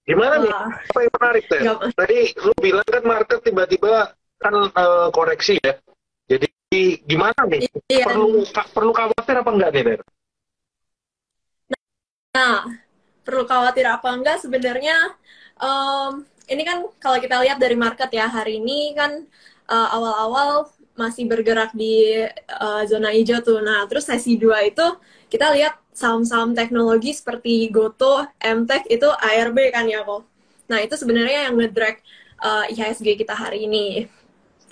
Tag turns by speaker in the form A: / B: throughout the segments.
A: Gimana nih?
B: Wah,
A: Apa yang menarik teh?
B: nggak,
A: Tadi lu bilang kan market tiba-tiba kan koreksi ya. Jadi gimana nih?
B: iya.
A: Perlu khawatir apa enggak nih, Ter?
B: Nah, perlu khawatir apa enggak sebenarnya? Ini kan kalau kita lihat dari market ya hari ini kan awal-awal masih bergerak di zona hijau tuh. Nah, terus sesi 2 itu kita lihat saham-saham teknologi seperti Goto, MTech itu ARB kan ya kok. Nah, itu sebenarnya yang ngedrag IHSG kita hari ini.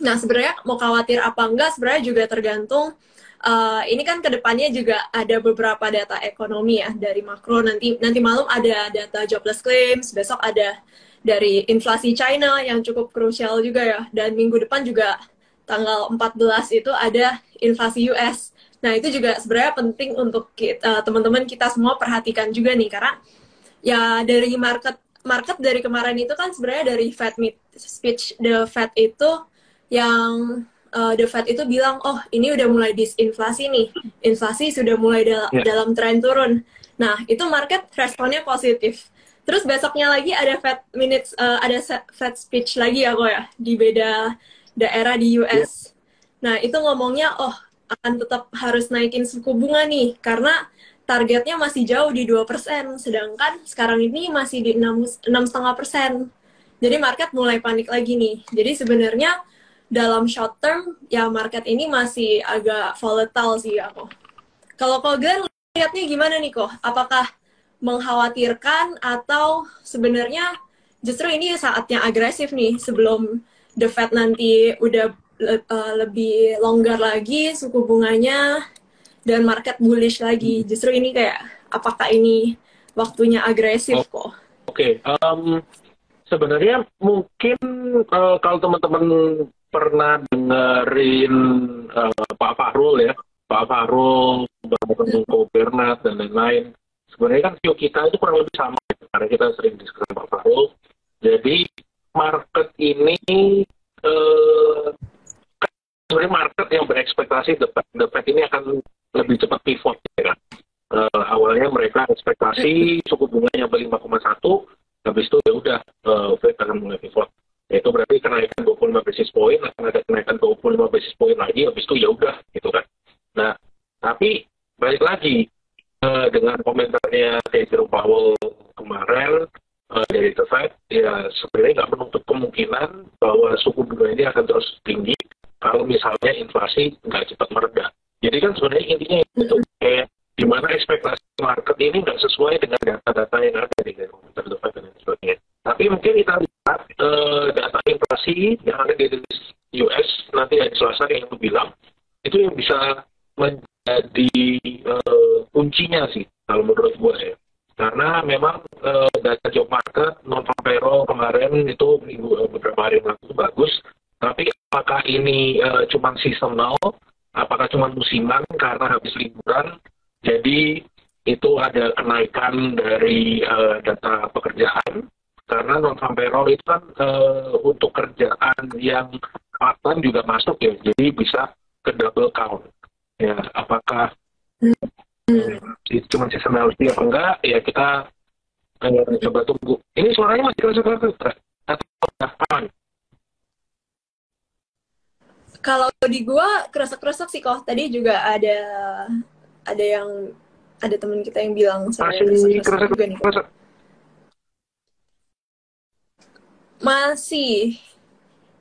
B: Nah, sebenarnya mau khawatir apa enggak sebenarnya juga tergantung ini kan kedepannya juga ada beberapa data ekonomi ya dari makro, nanti malam ada data jobless claims, besok ada dari inflasi China yang cukup krusial juga ya, dan minggu depan juga tanggal 14 itu ada inflasi US. Nah, itu juga sebenarnya penting untuk teman-teman kita semua perhatikan juga nih, karena ya dari market market dari kemarin itu kan sebenarnya dari Fed speech the Fed itu yang the Fed itu bilang, oh ini udah mulai disinflasi nih, inflasi sudah mulai
A: Ya.
B: dalam tren turun. Nah, itu market responnya positif. Terus besoknya lagi ada Fed minutes, ada Fed speech lagi ya kok ya, di beda daerah di
A: Ya.
B: US. Nah, itu ngomongnya, oh akan tetap harus naikin suku bunga nih, karena targetnya masih jauh di 2%, sedangkan sekarang ini masih di 6,5%. Jadi market mulai panik lagi nih. Jadi sebenarnya dalam short term, ya market ini masih agak volatile sih aku. Kalau kau Glenn lihatnya gimana nih kok? Apakah mengkhawatirkan atau sebenarnya justru ini saatnya agresif nih sebelum the Fed nanti udah lebih longgar lagi suku bunganya dan market bullish lagi. Justru ini kayak apakah ini waktunya
A: Oh,
B: agresif kok?
A: oke. Sebenarnya mungkin kalau teman-teman pernah dengerin Pak Fahrul ya, Pak Fahrul, Bang Bernard dan lain-lain. Sebenarnya kan view kita itu kurang lebih sama ya, karena kita sering diskusi sama Pak Fahrul. Jadi market ini eh, sebenarnya market yang berekspektasi the Fed ini akan lebih cepat pivot ya kan. Awalnya mereka ekspektasi suku bunganya 5,1, habis itu ya udah Fed akan mulai pivot. Yaitu berarti kenaikan 25 basis point, akan ada kenaikan 25 basis point lagi, habis itu ya udah gitu kan. Nah, tapi balik lagi dengan komentarnya kayak Jerome Powell kemarin dari The Fed, ya sebenarnya nggak menutup kemungkinan bahwa suku bunga ini akan terus tinggi kalau misalnya inflasi nggak cepat mereda. Jadi kan sebenarnya intinya itu kayak gimana ekspektasi market ini nggak sesuai dengan data-data yang ada di komentar The Fed dan lain sebagainya. Tapi mungkin kita lihat data inflasi yang ada di US nanti hari Selasa yang itu bilang, itu yang bisa menjadi kuncinya sih kalau menurut gue ya. Karena memang data job market non farm payroll kemarin itu beberapa hari yang lalu bagus, tapi apakah ini cuma seasonal, apakah cuma musiman karena habis liburan, jadi itu ada kenaikan dari data pekerjaan, karena non farm payroll itu kan untuk kerjaan yang part time juga masuk ya, jadi bisa ke double count. Ya, apakah itu cuma seasonality apa enggak? Ya kita coba tunggu. Ini suaranya masih kerasa-kerasa atau udah aman?
B: Kalau di gua kresek-kresek sih kok. Tadi juga ada yang ada teman kita yang bilang suaranya
A: Masih
B: kresek-kresek juga nih kok.
A: kerasa-kerasa.
B: Masih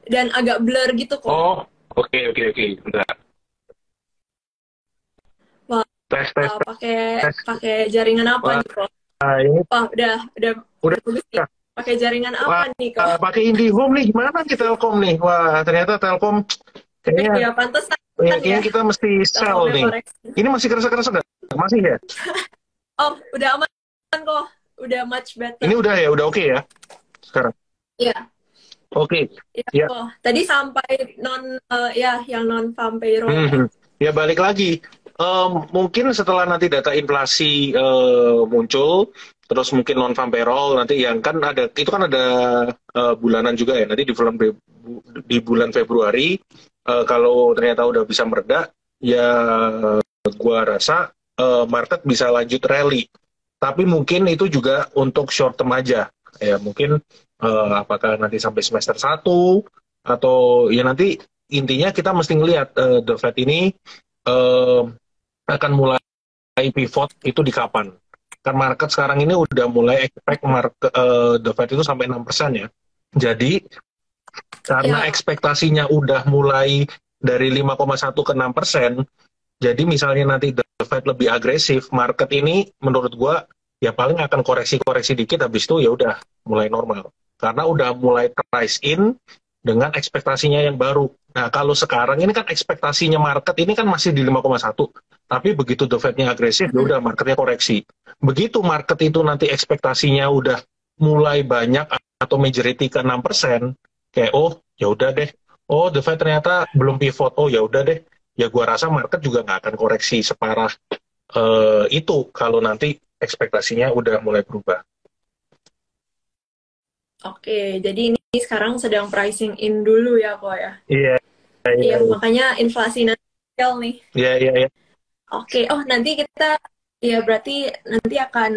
B: dan agak blur gitu kok.
A: Oh, oke oke oke. Bentar.
B: Wah,
A: Tes tes
B: pakai
A: tes.
B: pakai jaringan apa
A: Wah,
B: nih kok?
A: ini
B: Wah, udah
A: udah.
B: bagus nih. Pakai jaringan
A: Wah,
B: apa nih kok?
A: pakai IndiHome nih gimana nih Telkom nih? Wah, ternyata Telkom kayaknya
B: Ya pantesan
A: kayaknya
B: ya.
A: kita mesti sell
B: Telkomnya
A: nih.
B: koreksi.
A: Ini masih kerasa-kerasa nggak? Masih ya?
B: Oh, udah aman kok. Udah much
A: Ini
B: better.
A: udah ya, udah oke ya sekarang.
B: Iya.
A: Oke.
B: Iya
A: Ya.
B: kok. Tadi sampai ya yang non farm payroll ya.
A: Mhm. Ya balik lagi. Mungkin setelah nanti data inflasi muncul, terus mungkin non farm payroll nanti yang kan ada itu kan ada bulanan juga ya. Nanti di bulan Februari kalau ternyata udah bisa mereda, ya gua rasa market bisa lanjut rally. Tapi mungkin itu juga untuk short term aja. Ya mungkin apakah nanti sampai semester satu atau ya nanti intinya kita mesti ngelihat The Fed ini eh, akan mulai pivot itu di kapan. Kan market sekarang ini udah mulai expect market, The Fed itu sampai 6% ya. Jadi karena
B: Ya,
A: ekspektasinya udah mulai dari 5,1 ke 6%, jadi misalnya nanti The Fed lebih agresif, market ini menurut gua ya paling akan koreksi-koreksi dikit, habis itu ya udah mulai normal. Karena udah mulai price in dengan ekspektasinya yang baru. Nah, kalau sekarang ini kan ekspektasinya market ini kan masih di 5,1. Tapi begitu The Fed-nya agresif, ya udah marketnya koreksi. Begitu market itu nanti ekspektasinya udah mulai banyak atau majority ke 6%, kayak oh ya udah deh. Oh, The Fed ternyata belum pivot. Oh ya udah deh, ya gua rasa market juga nggak akan koreksi separah itu kalau nanti ekspektasinya udah mulai berubah.
B: oke. Jadi ini sekarang sedang pricing in dulu ya kok ya.
A: Iya,
B: Iya,
A: iya,
B: makanya inflasi nasional nih.
A: iya, iya, iya.
B: Oke, oh nanti kita, ya berarti nanti akan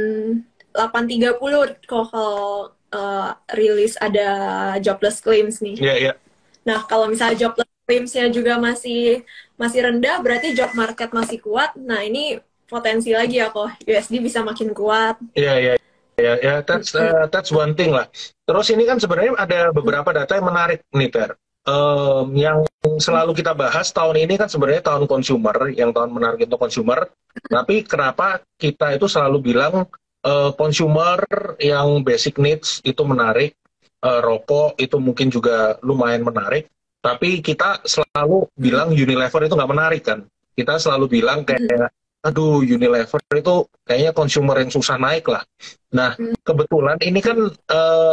B: 8.30 kok kalau rilis ada jobless claims nih.
A: Iya, iya.
B: Nah, kalau misalnya jobless claims-nya juga masih masih rendah, berarti job market masih kuat. Nah, ini potensi lagi ya kok USD bisa makin kuat.
A: Iya, iya, iya, ya, that's one thing lah. Terus ini kan sebenarnya ada beberapa data yang menarik nih, Ter. Yang selalu kita bahas tahun ini kan sebenarnya tahun consumer, yang tahun menarik untuk consumer. Tapi kenapa kita itu selalu bilang consumer yang basic needs itu menarik, rokok itu mungkin juga lumayan menarik. Tapi kita selalu bilang Unilever itu nggak menarik kan. Kita selalu bilang kayak aduh Unilever itu kayaknya consumer yang susah naik lah. Nah, kebetulan ini kan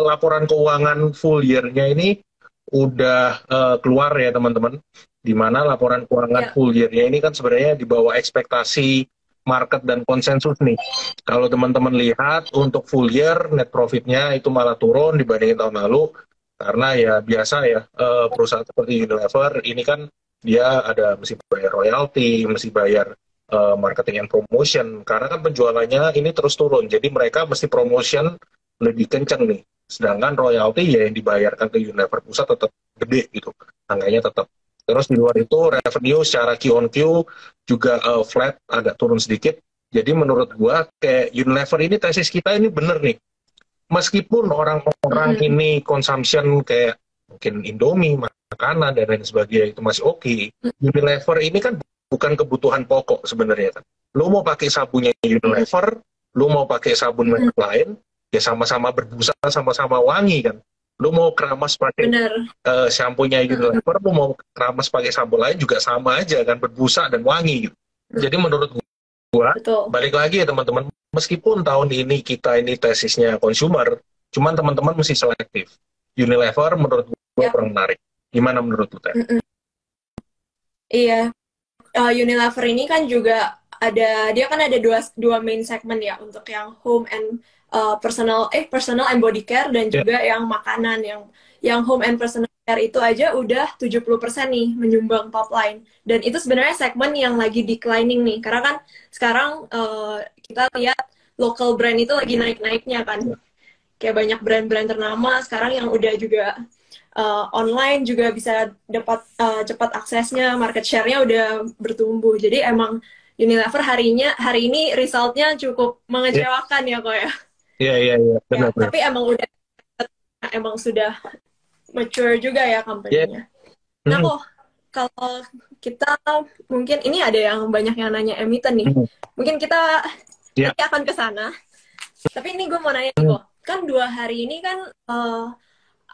A: laporan keuangan full year-nya ini udah keluar ya teman-teman. Di mana laporan keuangan
B: Ya,
A: full year-nya ini kan sebenarnya di bawah ekspektasi market dan konsensus nih. Kalau teman-teman lihat untuk full year net profit-nya itu malah turun dibandingin tahun lalu karena ya biasa ya perusahaan seperti Unilever ini kan dia ada mesti bayar royalti, mesti bayar marketing and promotion karena kan penjualannya ini terus turun jadi mereka mesti promotion lebih kencang nih sedangkan royalti ya yang dibayarkan ke Unilever pusat tetap gede gitu angkanya tetap terus di luar itu revenue secara Q on Q juga flat agak turun sedikit jadi menurut gua kayak Unilever ini tesis kita ini bener nih meskipun orang-orang ini consumption kayak mungkin Indomie makanan dan lain sebagainya itu masih oke Unilever ini kan bukan kebutuhan pokok sebenarnya kan. Lu mau pakai sabunnya Unilever, lu mau pakai sabun merek lain, ya sama-sama berbusa, sama-sama wangi kan. Lu mau keramas pakai
B: benar.
A: shampoo-nya Unilever, lu mau keramas pakai sabun lain juga sama aja kan, berbusa dan wangi gitu. Jadi menurut gua,
B: Betul.
A: balik lagi ya teman-teman, meskipun tahun ini kita ini tesisnya consumer, cuman teman-teman mesti selektif. Unilever menurut gua
B: Ya,
A: kurang menarik. Gimana menurut lu, Teh?
B: iya. Unilever ini kan juga dia kan ada dua dua main segmen ya untuk yang home and personal and body care dan
A: Ya,
B: juga yang makanan yang home and personal care itu aja udah 70% nih menyumbang top line. Dan itu sebenarnya segmen yang lagi declining nih karena kan sekarang kita lihat local brand itu lagi naik-naiknya kan. Kayak banyak brand-brand ternama sekarang yang udah juga online juga bisa dapat cepat aksesnya, market share-nya udah bertumbuh. Jadi emang Unilever hari ini resultnya cukup
A: ya,
B: mengecewakan ya kok ya.
A: ya, ya, ya.
B: Ya,
A: Benar-benar.
B: tapi emang sudah mature juga ya
A: Ya,
B: company-nya. Nah
A: hmm,
B: kok kalau kita mungkin ini ada yang banyak yang nanya emiten nih.
A: hmm,
B: Mungkin kita
A: ya,
B: nanti akan ke sana. Tapi ini gue mau nanya nih
A: hmm,
B: kok. Kan 2 hari ini kan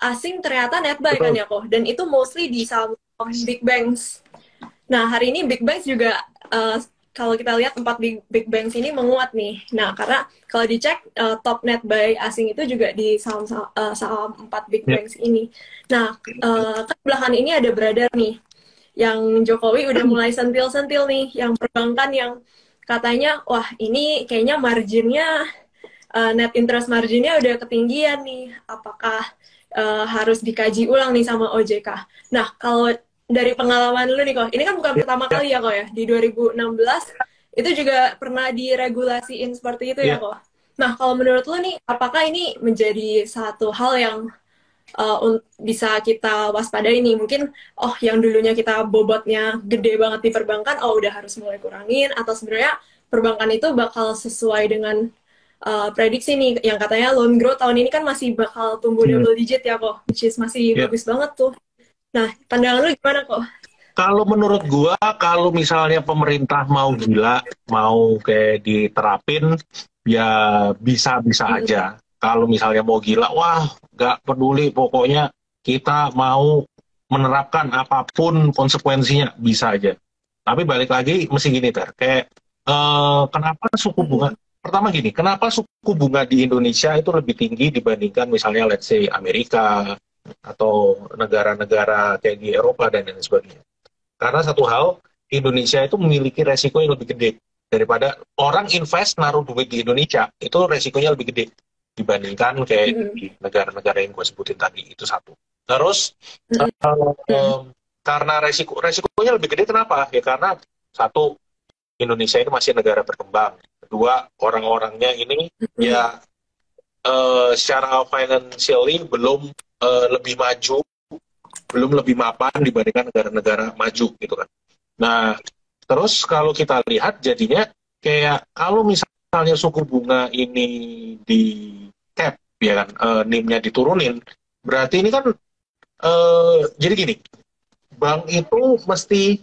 B: asing ternyata net buy kan
A: betul.
B: ya kok, dan itu mostly di saham big banks. Nah hari ini big banks juga kalau kita lihat 4 big banks ini menguat nih. Nah karena kalau dicek top net buy asing itu juga di saham 4 big
A: Ya,
B: banks ini. Nah kan belakangan ini ada beredar nih yang Jokowi udah mulai sentil-sentil nih, yang perbankan yang katanya wah ini kayaknya marginnya net interest marginnya udah ketinggian nih. Apakah harus dikaji ulang nih sama OJK? Nah, kalau dari pengalaman lu nih kok, ini kan bukan
A: ya,
B: pertama
A: ya,
B: kali ya kok ya. Di 2016 itu juga pernah diregulasiin seperti itu ya
A: ya.
B: kok. Nah, kalau menurut lo nih, apakah ini menjadi satu hal yang bisa kita waspadai nih? Mungkin, oh yang dulunya kita bobotnya gede banget di perbankan, oh udah harus mulai kurangin, atau sebenarnya perbankan itu bakal sesuai dengan prediksi nih, yang katanya loan growth tahun ini kan masih bakal tumbuh double digit ya kok, which is masih bagus banget tuh. Nah, pandangan lu gimana kok?
A: Kalau menurut gua, kalau misalnya pemerintah mau gila, mau kayak diterapin, ya bisa-bisa aja. Kalau misalnya mau gila, wah nggak peduli, pokoknya kita mau menerapkan apapun konsekuensinya, bisa aja. Tapi balik lagi, mesti gini, Ter. Kayak, kenapa suku bunga, pertama gini, kenapa suku bunga di Indonesia itu lebih tinggi dibandingkan misalnya, let's say, Amerika, atau negara-negara kayak di Eropa, dan lain sebagainya. Karena satu hal, Indonesia itu memiliki resiko yang lebih gede daripada orang invest naruh duit di Indonesia, itu resikonya lebih gede dibandingkan kayak di negara-negara yang gue sebutin tadi. Itu satu. Terus karena resikonya lebih gede, kenapa? Ya karena satu, Indonesia itu masih negara berkembang. Kedua, orang-orangnya ini ya secara financially belum lebih maju, belum lebih mapan dibandingkan negara-negara maju gitu kan. Nah, terus kalau kita lihat jadinya kayak kalau misalnya suku bunga ini di cap ya kan, NIM-nya diturunin, berarti ini kan jadi gini, bank itu mesti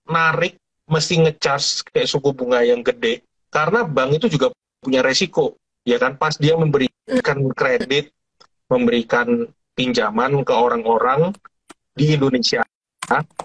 A: narik, mesti ngecas kayak suku bunga yang gede, karena bank itu juga punya resiko ya kan, pas dia memberikan kredit, memberikan pinjaman ke orang-orang di Indonesia,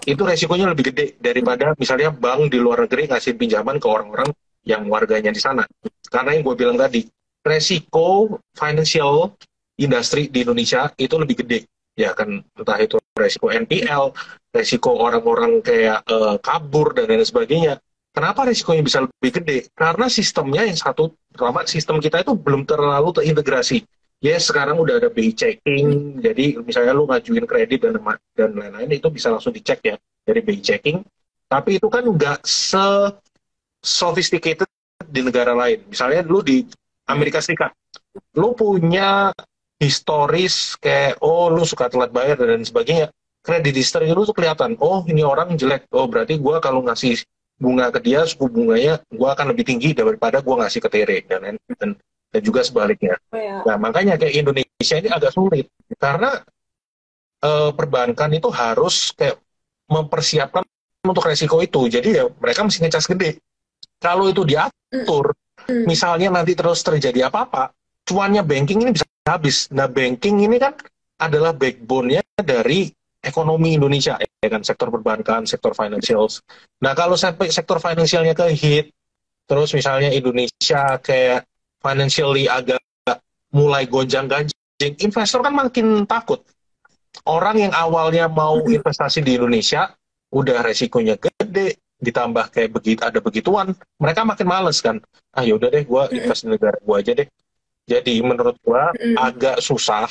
A: itu resikonya lebih gede daripada misalnya bank di luar negeri ngasih pinjaman ke orang-orang yang warganya di sana. Karena yang gue bilang tadi, resiko financial industry di Indonesia itu lebih gede. Ya kan, entah itu resiko NPL, resiko orang-orang kayak kabur, dan lain sebagainya. Kenapa resikonya bisa lebih gede? Karena sistemnya yang satu, pertama sistem kita itu belum terlalu terintegrasi. Ya, sekarang udah ada BI checking, jadi misalnya lu ngajuin kredit dan lain-lain, itu bisa langsung dicek ya dari BI checking. Tapi itu kan nggak se-sophisticated di negara lain. Misalnya lu di Amerika Serikat, lu punya historis kayak, oh lu suka telat bayar dan lain sebagainya. Kredit history lu tuh kelihatan, oh ini orang jelek, oh berarti gua kalau ngasih bunga ke dia, suku bunganya gua akan lebih tinggi daripada gua ngasih ke Tere, dan juga sebaliknya. Nah, makanya kayak Indonesia ini agak sulit karena perbankan itu harus kayak mempersiapkan untuk resiko itu. Jadi ya mereka mesti ngecas gede. Kalau itu diatur, misalnya nanti terus terjadi apa-apa, cuannya banking ini bisa habis. Nah, banking ini kan adalah backbone-nya dari ekonomi Indonesia, ya kan, sektor perbankan, sektor financials. Nah, kalau sampai sektor finansialnya ke hit, terus misalnya Indonesia kayak financially agak mulai gonjang-ganjing, investor kan makin takut. Orang yang awalnya mau investasi di Indonesia, udah resikonya gede, ditambah kayak begitu ada begituan, mereka makin males kan. Ah yaudah deh, gue invest di negara gue aja deh. Jadi menurut gue agak susah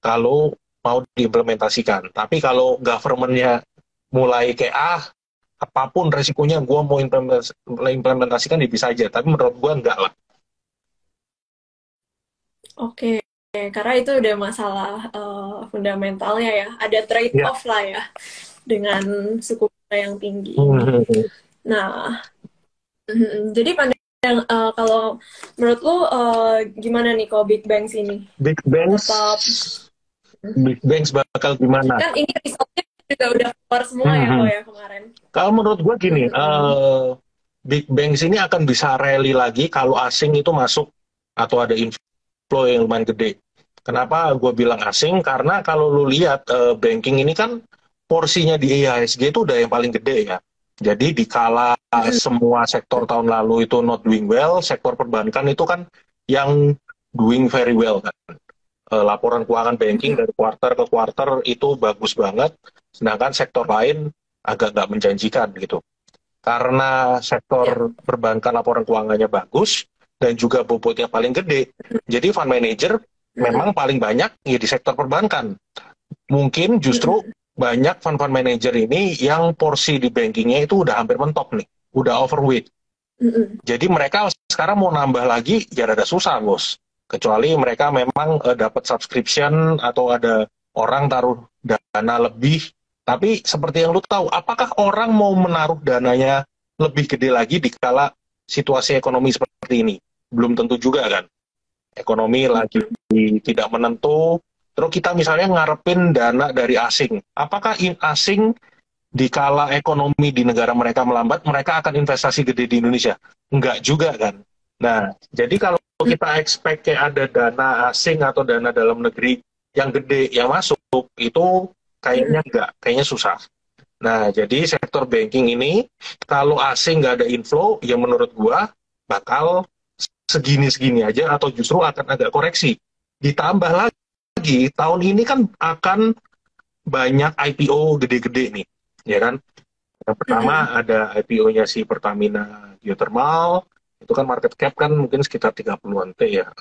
A: kalau mau diimplementasikan. Tapi kalau government-nya mulai kayak apapun resikonya gue mau implementasikan, ya bisa aja. Tapi menurut gue enggak lah.
B: Oke, karena itu udah masalah fundamentalnya ya. Ada trade-off lah ya dengan suku bunga yang tinggi. Nah, jadi kalau menurut lu gimana nih kalau Big Banks ini?
A: Big Banks bakal gimana?
B: Kan ini resultnya juga udah keluar semua ya kemarin.
A: Kalau menurut gue gini, Big Banks ini akan bisa rally lagi kalau asing itu masuk atau ada inflow yang lumayan gede. Kenapa gue bilang asing? Karena kalau lu lihat banking ini kan porsinya di IHSG itu udah yang paling gede ya. Jadi dikala semua sektor tahun lalu itu not doing well, sektor perbankan itu kan yang doing very well kan. Laporan keuangan banking dari kuartal ke kuartal itu bagus banget, sedangkan sektor lain agak nggak menjanjikan gitu. Karena sektor perbankan laporan keuangannya bagus dan juga bobotnya paling gede, jadi fund manager memang paling banyak ya di sektor perbankan. Mungkin justru banyak fund manager ini yang porsi di bankingnya itu udah hampir mentok nih, udah overweight.
B: Mm-mm.
A: Jadi mereka sekarang mau nambah lagi ya rada susah, Bos. Kecuali mereka memang dapat subscription atau ada orang taruh dana lebih. Tapi seperti yang lu tahu, apakah orang mau menaruh dananya lebih gede lagi di kala situasi ekonomi seperti ini? Belum tentu juga kan. Ekonomi lagi tidak menentu. Terus kita misalnya ngarepin dana dari asing. Apakah asing di kala ekonomi di negara mereka melambat, mereka akan investasi gede di Indonesia? Enggak juga kan. Nah, jadi kalau kita expect kayak ada dana asing atau dana dalam negeri yang gede yang masuk, itu kayaknya enggak, kayaknya susah. Nah, jadi sektor banking ini, kalau asing nggak ada inflow, ya menurut gua bakal segini-segini aja atau justru akan agak koreksi. Ditambah lagi, tahun ini kan akan banyak IPO gede-gede nih, ya kan? Yang pertama
B: Mm-mm.
A: ada IPO-nya si Pertamina Geothermal, itu kan market cap kan mungkin sekitar 30-an T ya,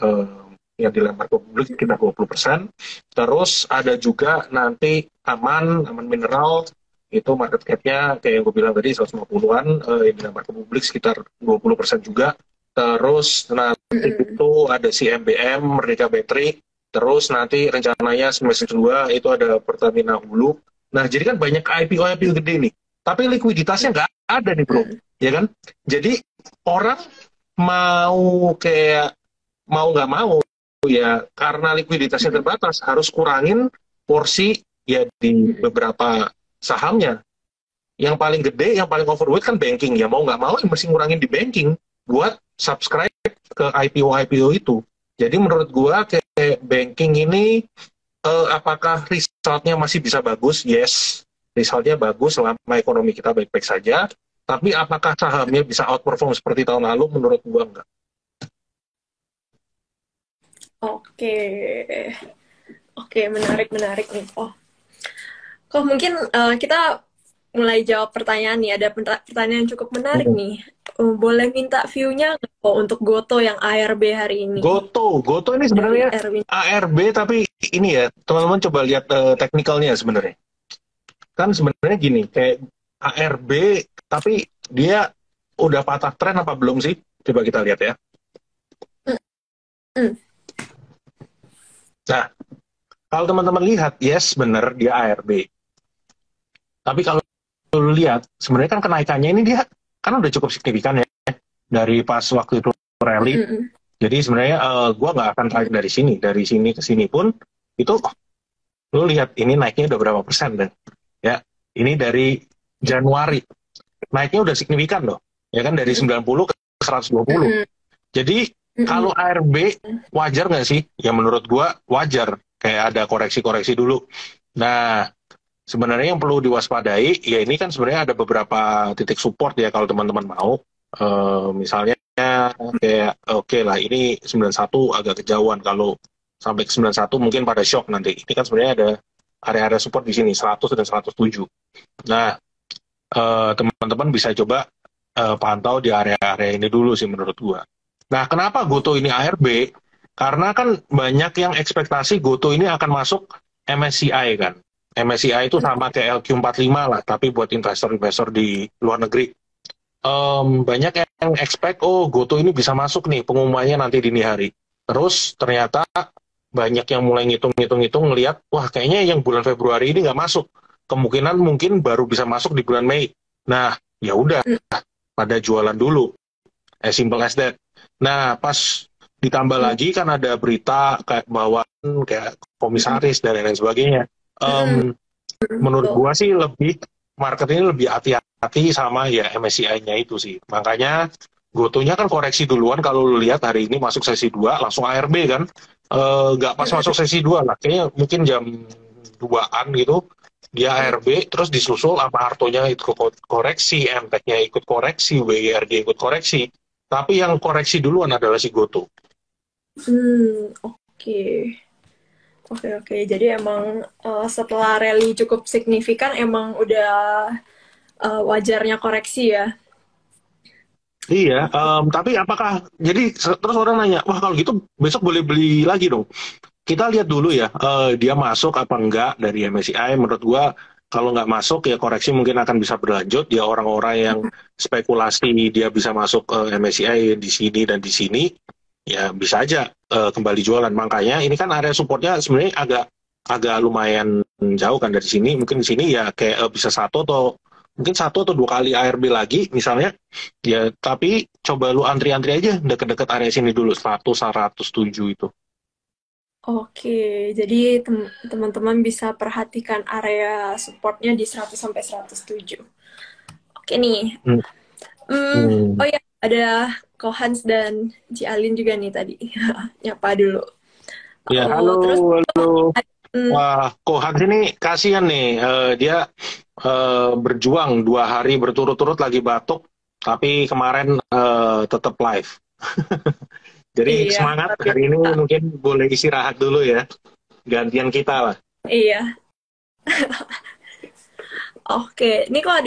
A: yang dilempar ke publik sekitar 20%. Terus ada juga nanti Aman Mineral, itu market cap-nya kayak yang gue bilang tadi 150-an, yang dilempar ke publik sekitar 20% juga. Terus nanti
B: Mm-mm.
A: itu ada si MBM, Merdeka Battery, terus nanti rencananya semester 2 itu ada Pertamina Hulu. Nah, jadi kan banyak IPO-IPO gede nih. Tapi likuiditasnya nggak ada nih, bro.
B: Mm-mm.
A: Ya kan? Jadi orang mau kayak mau nggak mau ya karena likuiditasnya
B: Mm-mm.
A: terbatas harus kurangin porsi ya di
B: Mm-mm.
A: beberapa sahamnya. Yang paling gede, yang paling overweight kan banking. Ya mau nggak mau ya mesti ngurangin di banking buat subscribe ke IPO-IPO itu. Jadi menurut gua kayak banking ini apakah resultnya masih bisa bagus? Yes, resultnya bagus selama ekonomi kita baik-baik saja. Tapi apakah sahamnya bisa outperform seperti tahun lalu? Menurut gua enggak.
B: Oke, oke, menarik, menarik nih. Oh, kok mungkin kita mulai jawab pertanyaan nih. Ada pertanyaan yang cukup menarik
A: Hmm.
B: nih. Boleh minta view-nya nggak kok untuk Goto yang ARB hari ini
A: Goto ini
B: dari
A: sebenarnya
B: Erwin?
A: ARB tapi ini ya teman-teman coba lihat teknikalnya sebenarnya. Kan sebenarnya gini kayak ARB tapi dia udah patah tren apa belum sih? Coba kita lihat ya.
B: Mm-mm.
A: Nah, kalau teman-teman lihat, yes bener dia ARB. Tapi kalau lu lihat, sebenarnya kan kenaikannya ini dia kan udah cukup signifikan ya dari pas waktu itu rally.
B: Mm-mm.
A: Jadi sebenarnya gua nggak akan tarik dari sini ke sini pun itu lu lihat ini naiknya udah berapa persen dan ya ini dari Januari naiknya udah signifikan loh ya kan dari 90 ke 120.
B: Mm-mm.
A: Jadi
B: Mm-mm.
A: kalau ARB wajar nggak sih? Ya menurut gua wajar kayak ada koreksi-koreksi dulu. Nah, sebenarnya yang perlu diwaspadai, ya ini kan sebenarnya ada beberapa titik support ya kalau teman-teman mau. Misalnya kayak oke lah ini 91 agak kejauhan kalau sampai ke 91 mungkin pada shock nanti. Ini kan sebenarnya ada area-area support di sini 100 dan 107. Nah, teman-teman bisa coba pantau di area-area ini dulu sih menurut gua. Nah, kenapa Goto ini ARB? Karena kan banyak yang ekspektasi Goto ini akan masuk MSCI kan. MSCI itu sama kayak LQ45 lah, tapi buat investor-investor di luar negeri. Banyak yang expect, oh Goto ini bisa masuk nih pengumumannya nanti dini hari. Terus ternyata banyak yang mulai ngitung-ngitung ngelihat, wah kayaknya yang bulan Februari ini nggak masuk. Kemungkinan mungkin baru bisa masuk di bulan Mei. Nah, ya udah, pada jualan dulu. As simple as that. Nah, pas ditambah lagi kan ada berita kayak bahwa kayak komisaris dan lain sebagainya.
B: Mm-mm.
A: Menurut
B: Betul.
A: gua sih lebih market ini lebih hati-hati sama ya MSCI-nya itu sih. Makanya Gotonya kan koreksi duluan kalau lu lihat hari ini masuk sesi 2 langsung ARB kan. Nggak pas masuk sesi 2 lah. Kayaknya mungkin jam 2-an gitu dia ARB terus disusul sama Hartonya ikut koreksi, MTEK-nya ikut koreksi, WIRG ikut koreksi. Tapi yang koreksi duluan adalah si Goto.
B: Oke. Oke, oke. Jadi emang setelah rally cukup signifikan, emang udah wajarnya koreksi ya.
A: Iya, tapi apakah jadi terus orang nanya, wah kalau gitu besok boleh beli lagi dong? Kita lihat dulu ya, dia masuk apa enggak dari MSCI. Menurut gua Kalau nggak masuk ya koreksi mungkin akan bisa berlanjut. Ya orang-orang yang spekulasi dia bisa masuk ke MSCI di sini dan di sini, ya bisa aja kembali jualan. Makanya ini kan area supportnya sebenarnya agak agak lumayan jauh kan dari sini. Mungkin di sini ya kayak bisa satu atau dua kali ARB lagi misalnya. Ya tapi coba lu antri-antri aja deket-deket area sini dulu 100 107 itu.
B: Oke, jadi teman-teman bisa perhatikan area supportnya di 100 sampai 107. Oke nih.
A: Hmm.
B: Oh ya, ada Kohans dan Cialin juga nih tadi. Nyapa dulu.
A: Ya,
B: Terus
A: halo. Wah, Kohans ini kasihan nih. Dia berjuang 2 hari berturut-turut lagi batuk, tapi kemarin tetap live. Jadi
B: iya,
A: semangat hari ini mungkin boleh istirahat dulu ya. Gantian kita lah.
B: iya. Oke, ini kok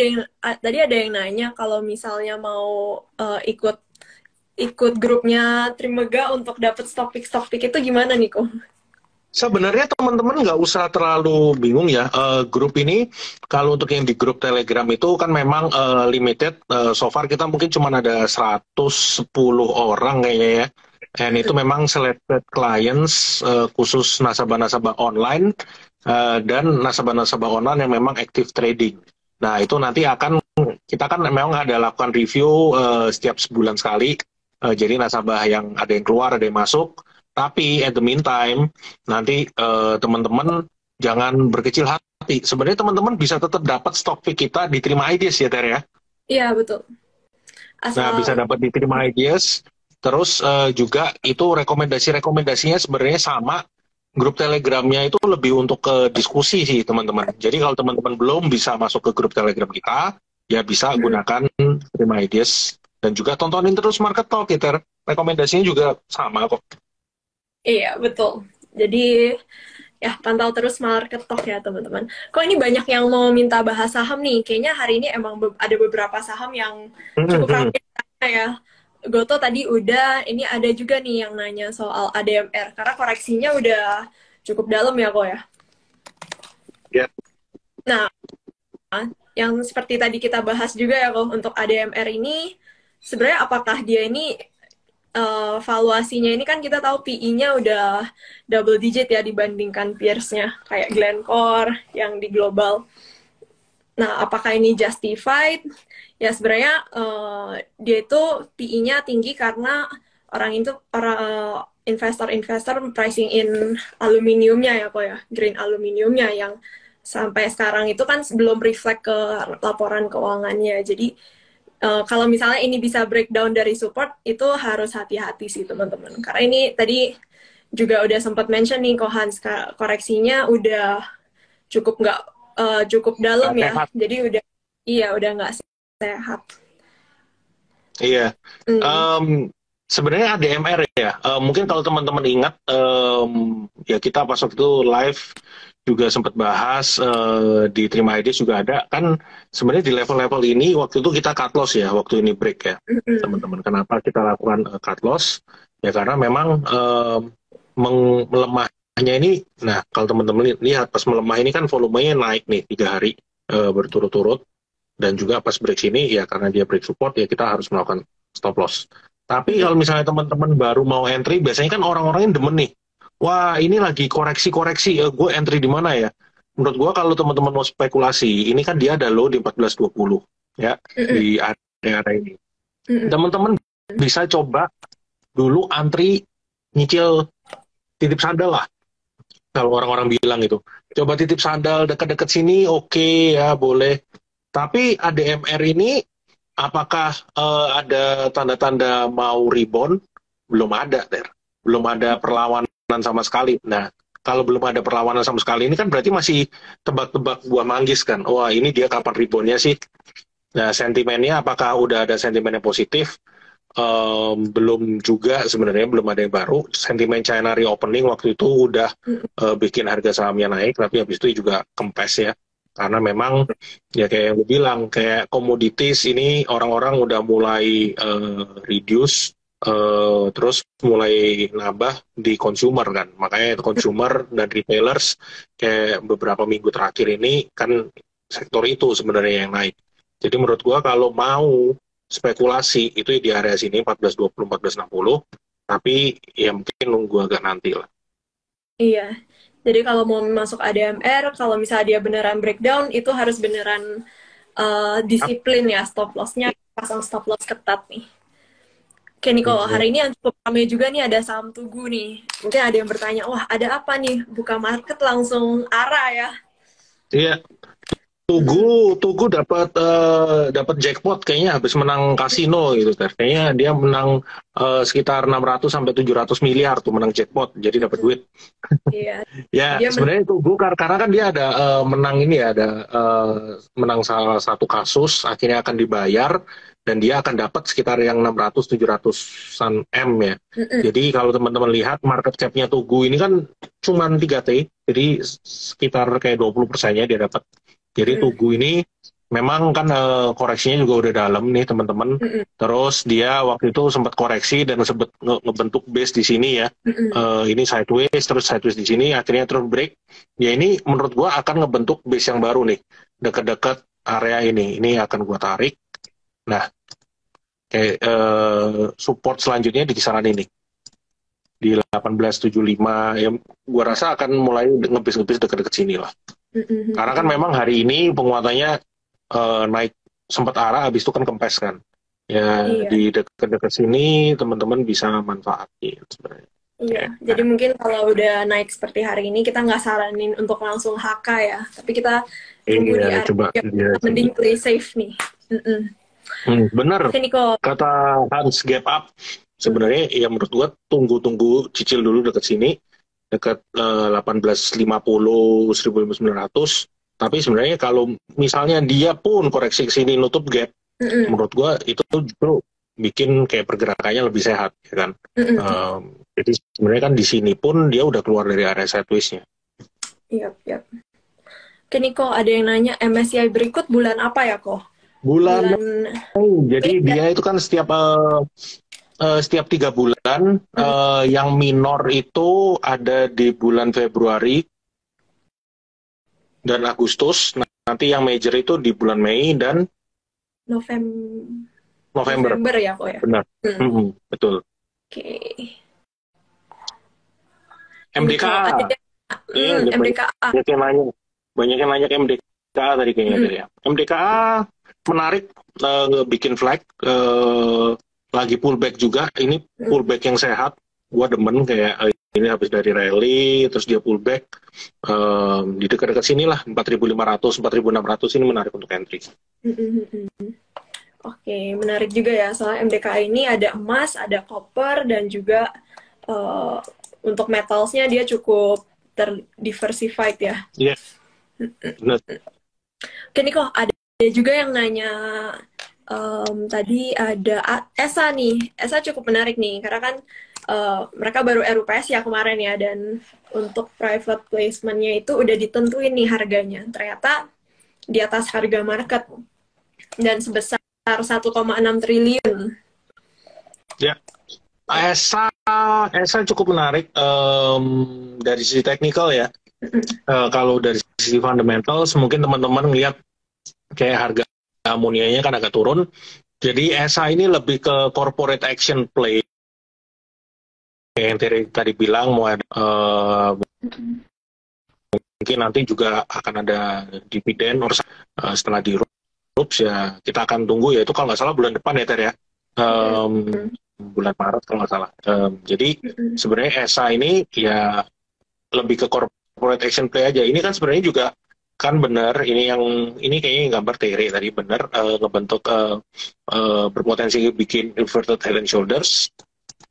B: tadi ada yang nanya kalau misalnya mau ikut grupnya Trimega untuk dapat topik-topik itu gimana nih kok?
A: Sebenarnya teman-teman nggak usah terlalu bingung ya. Grup ini, kalau untuk yang di grup Telegram itu kan memang limited. So far kita mungkin cuma ada 110 orang kayaknya ya. Dan itu memang selected clients khusus nasabah-nasabah online dan nasabah-nasabah online yang memang active trading. Nah itu nanti kita kan memang ada lakukan review setiap sebulan sekali. Jadi nasabah yang ada yang keluar, ada yang masuk. Tapi at the meantime, nanti teman-teman jangan berkecil hati. Sebenarnya teman-teman bisa tetap dapat stock pick kita di Terima Ideas ya, Ter ya?
B: Iya, betul.
A: Nah, bisa dapat di Terima Ideas. Terus juga itu rekomendasinya sebenarnya sama. Grup Telegramnya itu lebih untuk ke diskusi sih, teman-teman. Jadi kalau teman-teman belum bisa masuk ke grup Telegram kita, ya bisa gunakan Terima Ideas. Dan juga tontonin terus Market Talk ya, Ter. Rekomendasinya juga sama kok.
B: Iya, betul. Jadi, ya pantau terus Market Talk ya, teman-teman. Kok ini banyak yang mau minta bahas saham nih? Kayaknya hari ini emang ada beberapa saham yang cukup ramai ya. Goto tadi udah, ini ada juga nih yang nanya soal ADMR. Karena koreksinya udah cukup dalam ya, kok ya?
A: Ya.
B: Nah, yang seperti tadi kita bahas juga ya, kok, untuk ADMR ini, sebenarnya apakah dia ini valuasinya ini kan kita tahu PE-nya udah double digit ya dibandingkan peers-nya kayak Glencore yang di global. Nah, apakah ini justified? Ya sebenarnya dia itu PE-nya tinggi karena para investor pricing in aluminiumnya ya kok ya, green aluminiumnya yang sampai sekarang itu kan belum reflect ke laporan keuangannya. Jadi kalau misalnya ini bisa breakdown dari support, itu harus hati-hati sih teman-teman. Karena ini tadi juga udah sempat mention nih, Kohans, koreksinya udah nggak cukup dalam ya.
A: Sehat.
B: Jadi udah nggak sehat.
A: Iya. Sebenarnya ADMR ya. Mungkin kalau teman-teman ingat, ya kita pas waktu itu live juga sempat bahas di Terima Ideas juga ada kan sebenarnya di level-level ini waktu itu kita cut loss ya waktu ini break ya teman-teman. Kenapa kita lakukan cut loss? Ya karena memang melemahnya ini. Nah kalau teman-teman lihat pas melemah ini kan volumenya naik nih 3 hari berturut-turut dan juga pas break sini ya karena dia break support ya kita harus melakukan stop loss. Tapi kalau misalnya teman-teman baru mau entry biasanya kan orang-orangnya demen nih. Wah, ini lagi koreksi-koreksi, gue entry di mana ya? Menurut gue kalau teman-teman mau spekulasi, ini kan dia ada low di 14.20 ya, di area ini. Teman-teman bisa coba dulu antri nyicil titip sandal lah. Kalau orang-orang bilang itu. Coba titip sandal dekat-dekat sini, oke, ya boleh. Tapi ADMR ini, apakah ada tanda-tanda mau rebound? Belum ada, Ter. Belum ada perlawanan sama sekali. Nah, kalau belum ada perlawanan sama sekali, ini kan berarti masih tebak-tebak buah manggis kan. Wah, ini dia kapan reboundnya sih? Nah, sentimennya apakah udah ada sentimen yang positif? Belum juga sebenarnya, belum ada yang baru. Sentimen China reopening waktu itu udah bikin harga sahamnya naik, tapi habis itu juga kempes ya. Karena memang, ya kayak yang gue bilang, kayak commodities ini orang-orang udah mulai reduce, terus mulai nambah di consumer kan, makanya consumer dan retailers kayak beberapa minggu terakhir ini kan sektor itu sebenarnya yang naik. Jadi menurut gua kalau mau spekulasi itu di area sini 14.20 14.60, tapi ya mungkin nunggu agak nanti lah.
B: Iya. Jadi kalau mau masuk ADMR, kalau misalnya dia beneran breakdown, itu harus beneran disiplin ya, stop loss-nya pasang stop loss ketat nih. Oke Niko, hari ini yang cukup ramai juga nih ada saham Tugu nih. Mungkin ada yang bertanya, wah ada apa nih? Buka market langsung arah ya.
A: Iya, Tugu dapat jackpot kayaknya habis menang kasino gitu Ter. Kayaknya dia menang sekitar 600 sampai 700 miliar tuh menang jackpot. Jadi dapat duit.
B: Iya.
A: Ya,
B: Dia
A: sebenarnya Tugu karena kan dia ada menang ini ya, ada menang salah satu kasus akhirnya akan dibayar dan dia akan dapat sekitar yang 600 700-an M ya. Jadi kalau teman-teman lihat market cap-nya Tugu ini kan cuma 3T. Jadi sekitar kayak 20%-nya dia dapat. Jadi Tugu ini memang kan koreksinya juga udah dalam nih teman-teman. Terus dia waktu itu sempat koreksi dan sempat ngebentuk base di sini ya. Ini sideways, terus sideways di sini, akhirnya terus break. Ya ini menurut gua akan ngebentuk base yang baru nih, dekat-dekat area ini. Ini akan gua tarik. Nah, kayak support selanjutnya di kisaran ini di 1875 ya, gua rasa akan mulai ngebis-ngebis dekat-dekat sini lah. Karena kan memang hari ini penguatannya naik sempat arah, habis itu kan kempes kan. Ya di dekat-dekat sini teman-teman bisa manfaatin sebenarnya.
B: Iya, jadi mungkin kalau udah naik seperti hari ini kita nggak saranin untuk langsung HK ya, tapi kita tunggu di area yang mending play safe nih.
A: Bener, kata Hans gap up sebenarnya ya menurut gua tunggu cicil dulu dekat sini, dekat 1850 1900. Tapi sebenarnya kalau misalnya dia pun koreksi ke sini nutup gap, menurut gua itu justru bikin kayak pergerakannya lebih sehat, ya kan? Jadi sebenarnya kan di sini pun dia udah keluar dari area sideways-nya.
B: Iya. Oke Niko, ada yang nanya MSCI berikut bulan apa ya kok?
A: Bulan jadi dia itu kan setiap 3 bulan, yang minor itu ada di bulan Februari dan Agustus. Nanti yang major itu di bulan Mei dan November
B: ya kok ya.
A: Benar. Betul.
B: Oke.
A: MDKA. MDKA. Banyak yang nanya MDKA tadi kayaknya. MDKA menarik, bikin flag, lagi pullback juga. Ini pullback yang sehat. Gua demen kayak ini habis dari rally, terus dia pullback di dekat-dekat sini lah, 4.500, 4.600 ini menarik untuk entry.
B: Oke, menarik juga ya. Soalnya MDKA ini ada emas, ada copper, dan juga untuk metalsnya dia cukup terdiversified ya.
A: Iya. Benar.
B: Oke Niko, ada juga yang nanya tadi ada ESA nih. ESA cukup menarik nih karena kan mereka baru RUPS ya kemarin ya, dan untuk private placement-nya itu udah ditentuin nih harganya. Ternyata di atas harga market dan sebesar 1,6 triliun.
A: Ya. ESA cukup menarik dari sisi teknikal ya. Kalau dari sisi fundamentals mungkin teman-teman melihat kayak harga amonianya kan agak turun. Jadi ESA ini lebih ke corporate action play. Yang tadi bilang mau ada, mungkin nanti juga akan ada dividen setelah di RUPS ya. Kita akan tunggu ya, itu kalau nggak salah bulan depan ya Ter ya. Bulan Maret kalau nggak salah. Jadi sebenarnya ESA ini ya lebih ke corporate action play aja. Ini kan sebenarnya juga kan benar, ini kayaknya gambar Tere tadi benar, ngebentuk berpotensi bikin inverted head and shoulders.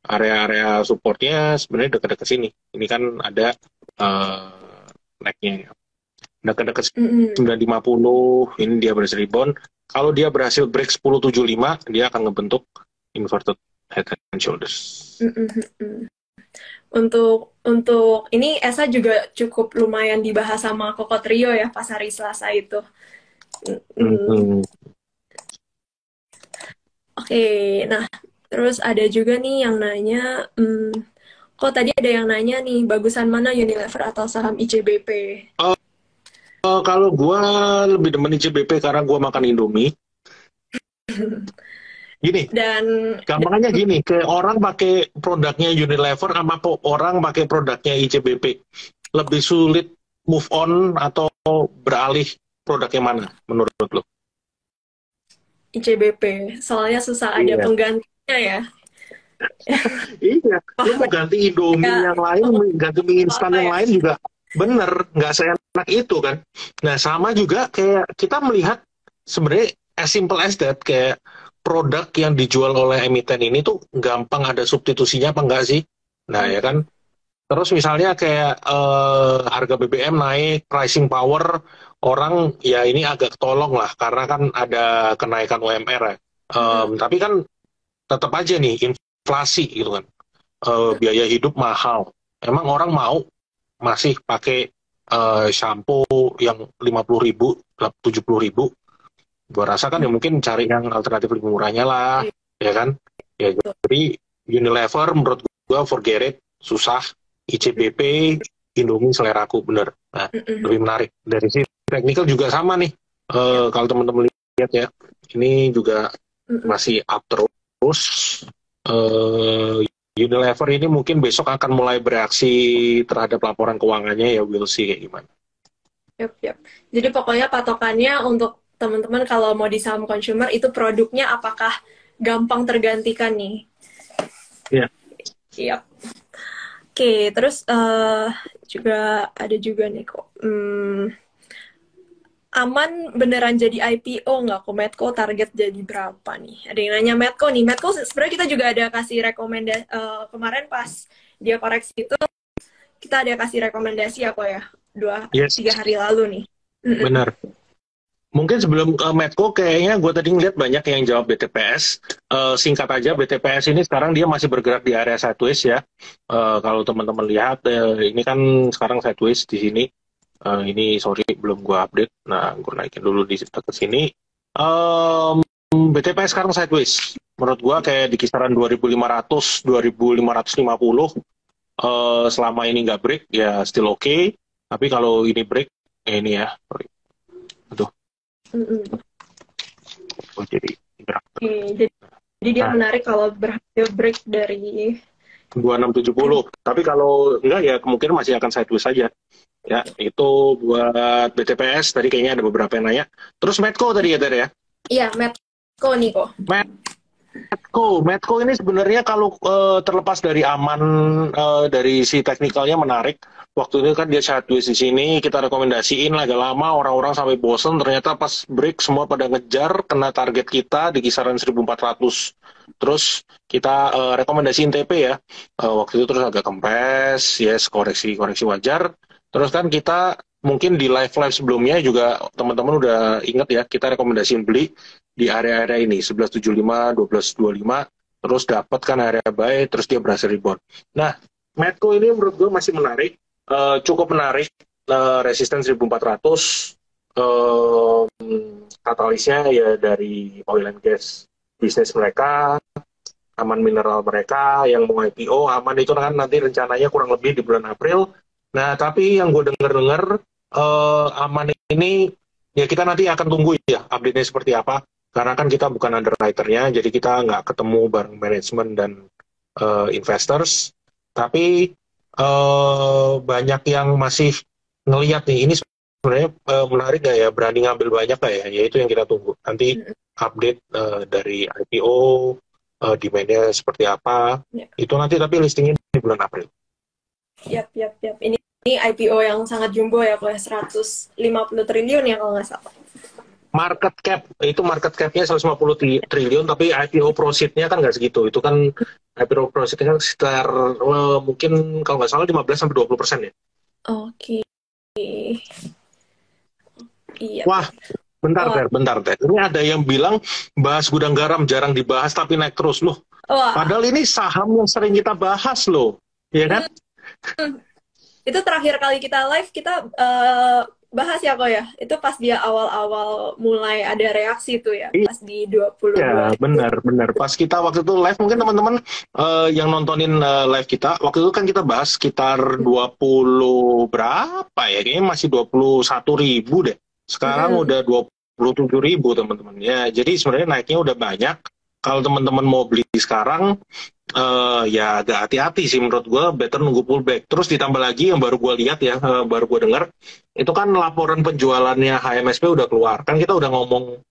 A: Area-area supportnya sebenarnya dekat-dekat sini. Ini kan ada neck-nya. Dekat-dekat 950, ini dia berhasil rebound. Kalau dia berhasil break 1075, dia akan ngebentuk inverted head and shoulders.
B: Untuk ini ESA juga cukup lumayan dibahas sama Koko Trio ya pas hari Selasa itu. Oke, nah terus ada juga nih yang nanya, kok tadi ada yang nanya nih bagusan mana Unilever atau saham ICBP?
A: Kalau gue lebih demen ICBP karena gue makan Indomie. Gini,
B: Dan
A: gampangnya gini, kayak orang pakai produknya Unilever sama orang pakai produknya ICBP. Lebih sulit move on atau beralih produk yang mana menurut lo?
B: ICBP, soalnya susah ada
A: Iya.
B: penggantinya ya.
A: Iya, lu mau ganti Indomie
B: Ya,
A: yang lain, ganti mie instan
B: apa
A: yang
B: ya?
A: lain juga bener, nggak seenak itu kan. Nah, sama juga kayak kita melihat sebenarnya as simple as that, kayak produk yang dijual oleh emiten ini tuh gampang ada substitusinya apa enggak sih? Nah, ya kan. Terus misalnya kayak harga BBM naik, pricing power, orang ya ini agak ketolong lah, karena kan ada kenaikan UMR ya.
B: Mm-mm.
A: Tapi kan tetap aja nih, inflasi gitu kan. Biaya hidup mahal. Emang orang mau masih pakai shampoo yang 50.000, 70.000? Gua rasa kan ya mungkin cari yang alternatif lebih murahnya lah,
B: Iya,
A: ya kan? Ya, jadi Unilever menurut gua forget it, susah. ICBP, Indomie seleraku bener. Nah,
B: mm-mm.
A: lebih menarik. Dari sisi teknikal juga sama nih.
B: Iya,
A: Kalau teman-teman lihat ya, ini juga
B: mm-mm.
A: masih up terus. Eh, Unilever ini mungkin besok akan mulai bereaksi terhadap laporan keuangannya, ya we'll see kayak gimana.
B: Yap, yap. Jadi pokoknya patokannya untuk teman-teman kalau mau di saham consumer itu produknya apakah gampang tergantikan nih.
A: Iya.
B: Yap. Oke, terus juga ada juga nih kok. Aman beneran jadi IPO nggak kok Medco, target jadi berapa nih? Ada yang nanya Medco nih. Medco sebenarnya kita juga ada kasih rekomendasi kemarin pas dia koreksi itu kita ada kasih rekomendasi apa ya,
A: Yes,
B: 2-3 hari lalu nih. Mm-mm.
A: benar. Mungkin sebelum ke Medco, kayaknya gue tadi ngeliat banyak yang jawab BTPS. Singkat aja, BTPS ini sekarang dia masih bergerak di area sideways ya. Kalau teman-teman lihat, ini kan sekarang sideways di sini. Ini sorry belum gue update. Nah, gue naikin dulu di ke sini. BTPS sekarang sideways. Menurut gue kayak di kisaran 2.500, 2.550. Selama ini nggak break, ya still okay. Tapi kalau ini break, ini ya, sorry. Aduh,
B: Mm-mm.
A: jadi gerak.
B: Oke, jadi dia
A: Nah,
B: menarik kalau berhasil break dari
A: 2670. Tapi kalau enggak ya kemungkinan masih akan sideways saja. Ya, itu buat BTPS tadi kayaknya ada beberapa yang nanya. Terus Medco tadi ya, Ter ya.
B: iya Medco nih kok.
A: Medco ini sebenarnya kalau terlepas dari aman, dari si teknikalnya menarik. Waktu itu kan dia sideways di sini, kita rekomendasiin agak lama, orang-orang sampai bosen, ternyata pas break semua pada ngejar, kena target kita di kisaran 1.400. Terus kita rekomendasiin TP ya. Waktu itu terus agak kempes, yes, koreksi-koreksi wajar. Terus kan kita mungkin di live-live sebelumnya juga teman-teman udah ingat ya, kita rekomendasiin beli di area-area ini 1175, 1225, terus dapat kan area buy, terus dia berhasil rebound. Nah, Medco ini menurut gue masih menarik, cukup menarik, resisten 1400, katalisnya ya dari oil and gas bisnis mereka, aman mineral mereka yang mau IPO, aman itu kan nanti rencananya kurang lebih di bulan April. Nah, tapi yang gue dengar-dengar, aman ini ya kita nanti akan tunggu ya update-nya seperti apa. Karena kan kita bukan underwriter-nya, jadi kita nggak ketemu bareng manajemen dan investors. Tapi banyak yang masih ngelihat nih, ini sebenarnya menarik nggak ya, berani ngambil banyak nggak ya? Ya itu yang kita tunggu. Nanti update dari IPO, demand-nya seperti apa,
B: Ya.
A: itu nanti tapi listingnya di bulan April.
B: Yap, yap, yap. Ini IPO yang sangat jumbo ya, kalau 150 triliun ya kalau nggak salah.
A: Market cap-nya 150 triliun, tapi IPO proceed-nya kan nggak segitu. Itu kan IPO proceed-nya kan sekitar mungkin kalau nggak salah 15-20% ya.
B: Oke. Iya.
A: Wah, bentar,
B: Wah.
A: Ter. Ini ada yang bilang bahas gudang garam jarang dibahas tapi naik terus loh.
B: Wah.
A: Padahal ini saham yang sering kita bahas loh, ya kan?
B: Itu terakhir kali kita live kita bahas ya kok ya. Itu pas dia awal-awal mulai ada reaksi tuh ya, pas di 22
A: Iya,
B: ribu.
A: benar. Pas kita waktu itu live, mungkin teman-teman yang nontonin live kita, waktu itu kan kita bahas sekitar 20 berapa ya, kayaknya masih 21 ribu deh. Sekarang
B: Mm-mm.
A: udah 27 ribu teman-teman. Ya, jadi sebenarnya naiknya udah banyak. Kalau teman-teman mau beli sekarang, ya agak hati-hati sih menurut gue, better nunggu pullback. Terus ditambah lagi yang baru gue lihat ya, baru gue dengar, itu kan laporan penjualannya HMSP udah keluar. Kan kita udah ngomong,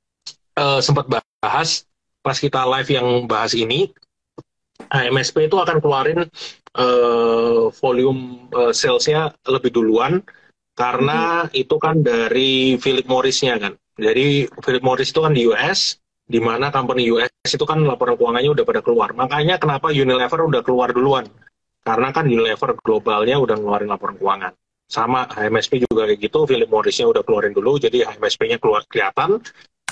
A: sempat bahas pas kita live yang bahas ini, MSP itu akan keluarin volume salesnya lebih duluan
B: Mm-mm.
A: karena itu kan dari Philip Morris-nya kan. Jadi Philip Morris itu kan di US, di mana company US itu kan laporan keuangannya udah pada keluar. Makanya kenapa Unilever udah keluar duluan? Karena kan Unilever globalnya udah ngeluarin laporan keuangan. Sama HMSP juga kayak gitu, Philip Morris-nya udah keluarin dulu, jadi HMSP-nya keluar kelihatan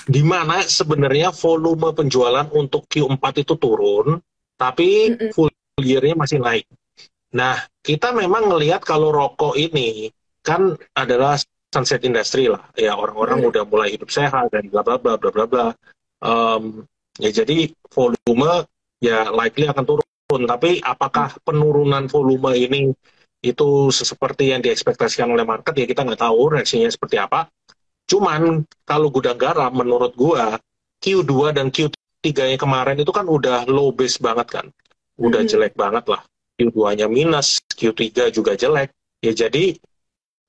A: di mana sebenarnya volume penjualan untuk Q4 itu turun, tapi
B: Mm-mm.
A: full year-nya masih naik. Nah, kita memang ngelihat kalau rokok ini kan adalah sunset industry lah, ya orang-orang
B: Mm-mm.
A: udah mulai hidup sehat dan bla bla bla bla bla bla. Ya jadi volume ya likely akan turun, tapi apakah penurunan volume ini itu seperti yang diekspektasikan oleh market ya kita nggak tahu reaksinya seperti apa. Cuman kalau gudang garam menurut gua Q2 dan Q3 yang kemarin itu kan udah low base banget kan. Udah
B: Mm-mm.
A: jelek banget lah. Q2-nya minus, Q3 juga jelek. Ya jadi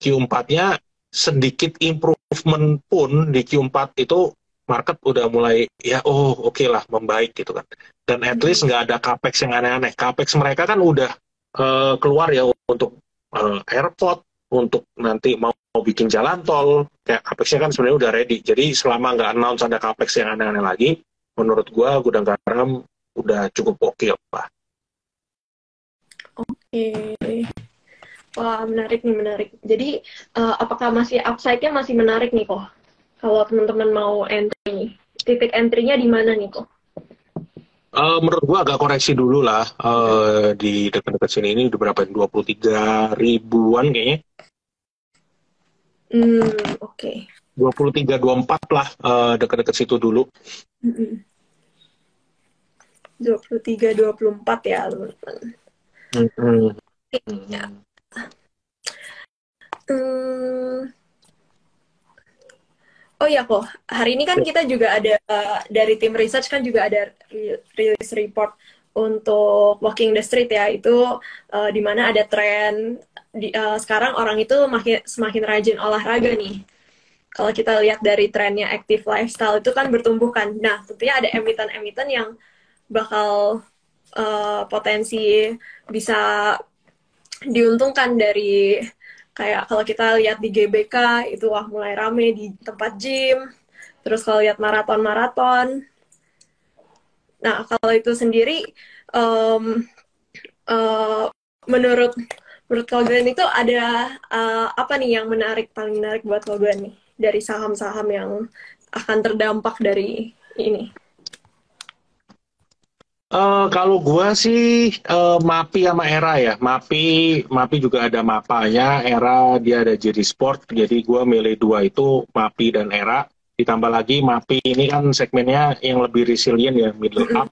A: Q4-nya sedikit improvement pun di Q4 itu market udah mulai ya oke lah membaik gitu kan. Dan at
B: Mm-mm.
A: least nggak ada capex yang aneh-aneh. Capex mereka kan udah keluar ya untuk airport, untuk nanti mau bikin jalan tol, kayak capex-nya kan sebenarnya udah ready. Jadi selama nggak announce ada capex yang aneh-aneh lagi, menurut gua gudang garam udah cukup oke lah.
B: Oke. Wah, menarik nih, menarik. Jadi, apakah masih upside-nya masih menarik nih kok? Kalau teman-teman mau entry nih. Titik entry-nya di mana nih kok?
A: Menurut gua agak koreksi dulu lah, di dekat-dekat sini ini udah berapa? 23 ribuan kayaknya.
B: Hmm, oke.
A: 23 24 lah, dekat-dekat situ dulu.
B: Mm-mm. 23, 24 ya, teman-teman.
A: Hmm.
B: Ya. Hmm, oh ya kok, hari ini kan kita juga ada dari tim research kan juga ada rilis report untuk Walking the Street ya. Itu di mana ada tren sekarang orang itu semakin rajin olahraga nih. Kalau kita lihat dari trennya active lifestyle itu kan bertumbuh kan. Nah, tentunya ada emiten-emiten yang bakal potensi bisa diuntungkan dari kayak kalau kita lihat di GBK itu wah mulai rame di tempat gym. Terus kalau lihat maraton-maraton. Nah, kalau itu sendiri um, uh, menurut menurut kalian itu ada apa nih yang menarik paling menarik buat kalian nih dari saham-saham yang akan terdampak dari ini?
A: Kalau gua sih MAPI sama ERA ya. MAPI juga ada mapanya, ERA dia ada jadi sport. Jadi gua milih dua itu, MAPI dan ERA. Ditambah lagi MAPI ini kan segmennya yang lebih resilient ya, middle up.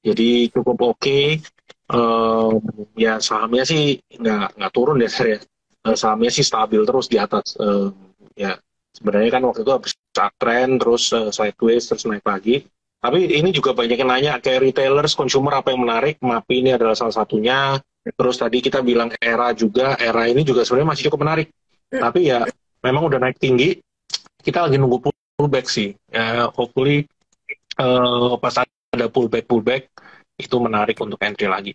A: Jadi cukup oke. Eh, Ya sahamnya sih nggak turun ya saya. Sahamnya sih stabil terus di atas. Ya sebenarnya kan waktu itu habis tren terus sideways terus naik lagi. Tapi ini juga banyak yang nanya kayak retailers, consumer apa yang menarik. MAPI ini adalah salah satunya. Terus tadi kita bilang ERA juga. ERA ini juga sebenarnya masih cukup menarik. Tapi ya memang udah naik tinggi. Kita lagi nunggu pullback sih. Hopefully pas ada pullback itu menarik untuk entry lagi.